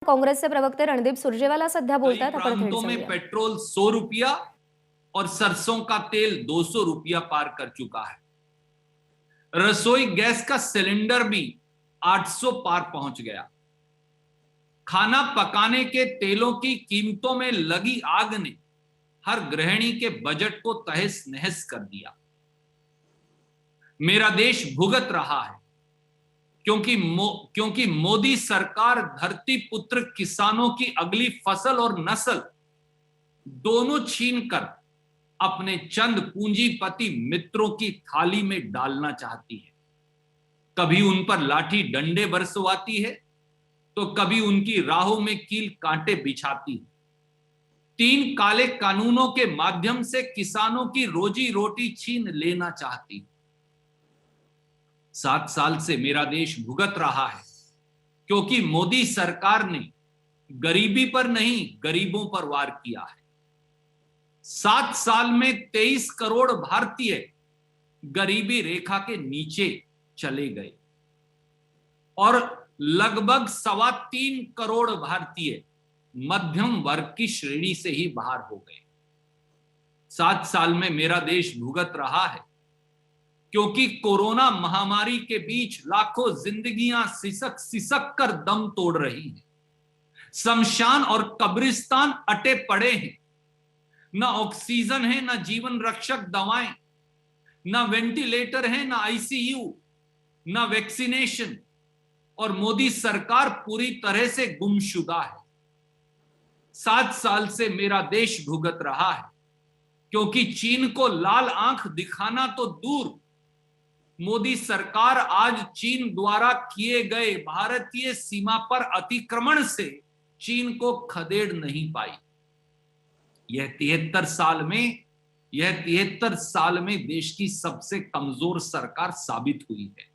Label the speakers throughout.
Speaker 1: काँग्रेसचे प्रवक्ते रणदीप सुरजेवाला सध्या बोलतात। आपण थेट
Speaker 2: प्रांतों में
Speaker 1: जाऊया।
Speaker 2: पेट्रोल 100 रुपया और सरसों का तेल 200 रुपया पार कर चुका है। रसोई गैस का सिलेंडर भी 800 पार पहुंच गया। खाना पकाने के तेलों की कीमतों में लगी आग ने हर गृहिणी के बजट को तहस नहस कर दिया। मेरा देश भुगत रहा है क्योंकि मोदी सरकार धरती पुत्र किसानों की अगली फसल और नस्ल दोनों छीन कर अपने चंद पूंजीपति मित्रों की थाली में डालना चाहती है। कभी उन पर लाठी डंडे बरसवाती है तो कभी उनकी राहों में कील कांटे बिछाती है। 3 काले कानूनों के माध्यम से किसानों की रोजी रोटी छीन लेना चाहती है। 7 साल से मेरा देश भुगत रहा है क्योंकि मोदी सरकार ने गरीबी पर नहीं, गरीबों पर वार किया है। 7 साल में 23 करोड़ भारतीय गरीबी रेखा के नीचे चले गए और लगभग 3.25 करोड़ भारतीय मध्यम वर्ग की श्रेणी से ही बाहर हो गए। 7 साल में मेरा देश भुगत रहा है क्योंकि कोरोना महामारी के बीच लाखों जिंदगियां सिसक सिसक कर दम तोड़ रही हैं। शमशान और कब्रिस्तान अटे पड़े हैं। ना ऑक्सीजन है, ना जीवन रक्षक दवाएं, ना वेंटिलेटर है, ना आईसीयू, ना वैक्सीनेशन, और मोदी सरकार पूरी तरह से गुमशुदा है। 7 साल से मेरा देश भुगत रहा है क्योंकि चीन को लाल आंख दिखाना तो दूर, मोदी सरकार आज चीन द्वारा किए गए भारतीय सीमा पर अतिक्रमण से चीन को खदेड़ नहीं पाई। यह 73 साल में देश की सबसे कमजोर सरकार साबित हुई है।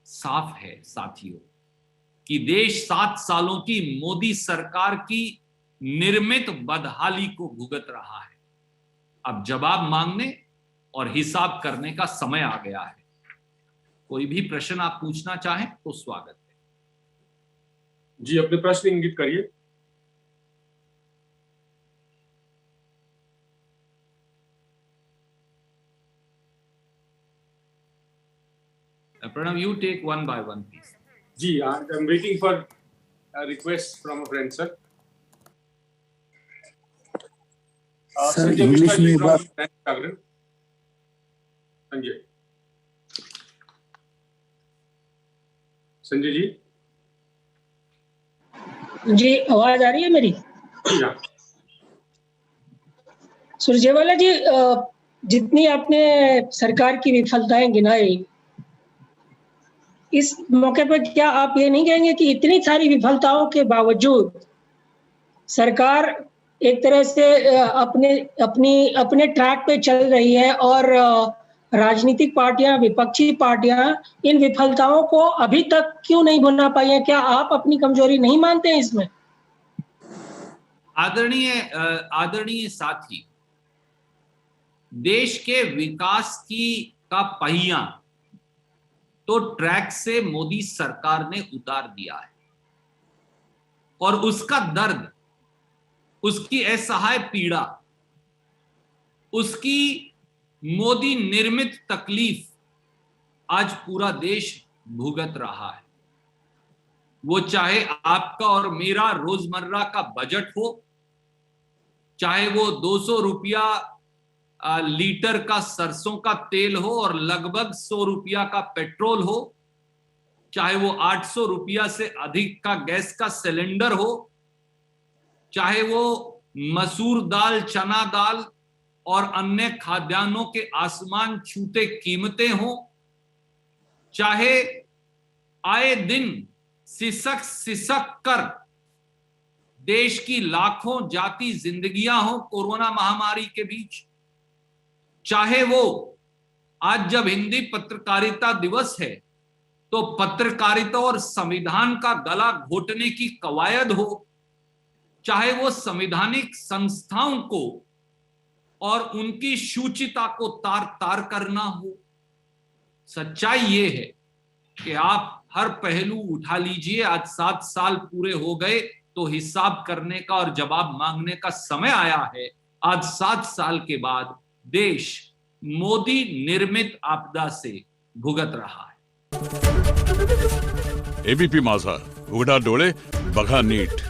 Speaker 2: साफ है साथियों कि देश 7 सालों की मोदी सरकार की निर्मित बदहाली को भुगत रहा है। अब जवाब मांगने और हिसाब करने का समय आ गया है। कोई भी प्रश्न आप पूछना चाहें तो स्वागत है।
Speaker 3: जी, अपने प्रश्न इंगित करिए।
Speaker 2: Pranav, you take one by one, please.
Speaker 3: Ji, I'm waiting for a request from a friend, sir.
Speaker 4: Sir, English में बात।
Speaker 3: संजय जी।
Speaker 5: जी, आवाज आ रही है मेरी? सुरजेवाला जी, जितनी आपने सरकार की विफलताएं गिनाई, इस मौके पर क्या आप ये नहीं कहेंगे कि इतनी सारी विफलताओं के बावजूद सरकार एक तरह से अपने ट्रैक पे चल रही है और राजनीतिक पार्टियां, विपक्षी पार्टियां इन विफलताओं को अभी तक क्यों नहीं भुना पाई हैं? क्या आप अपनी कमजोरी नहीं मानते हैं इसमें?
Speaker 2: आदरणीय साथी, देश के विकास का पहिया तो ट्रैक से मोदी सरकार ने उतार दिया है और उसका दर्द, उसकी असहाय पीड़ा, उसकी मोदी निर्मित तकलीफ आज पूरा देश भुगत रहा है। वो चाहे आपका और मेरा रोजमर्रा का बजट हो, चाहे वो 200 रुपया लीटर का सरसों का तेल हो और लगभग 100 रुपया का पेट्रोल हो, चाहे वो 800 रुपया से अधिक का गैस का सिलेंडर हो, चाहे वो मसूर दाल, चना दाल और अन्य खाद्यान्नों के आसमान छूते कीमतें हो, चाहे आए दिन सिसक सिसक कर देश की लाखों जाती जिंदगियां हो कोरोना महामारी के बीच, चाहे वो आज जब हिंदी पत्रकारिता दिवस है तो पत्रकारिता और संविधान का गला घोटने की कवायद हो, चाहे वो संवैधानिक संस्थाओं को और उनकी शुचिता को तार तार करना हो। सच्चाई ये है कि आप हर पहलू उठा लीजिए। आज 7 साल पूरे हो गए तो हिसाब करने का और जवाब मांगने का समय आया है। आज 7 साल के बाद देश मोदी निर्मित आपदा से भुगत रहा है।
Speaker 6: एबीपी माझा, उघडा डोळे बघा नीट।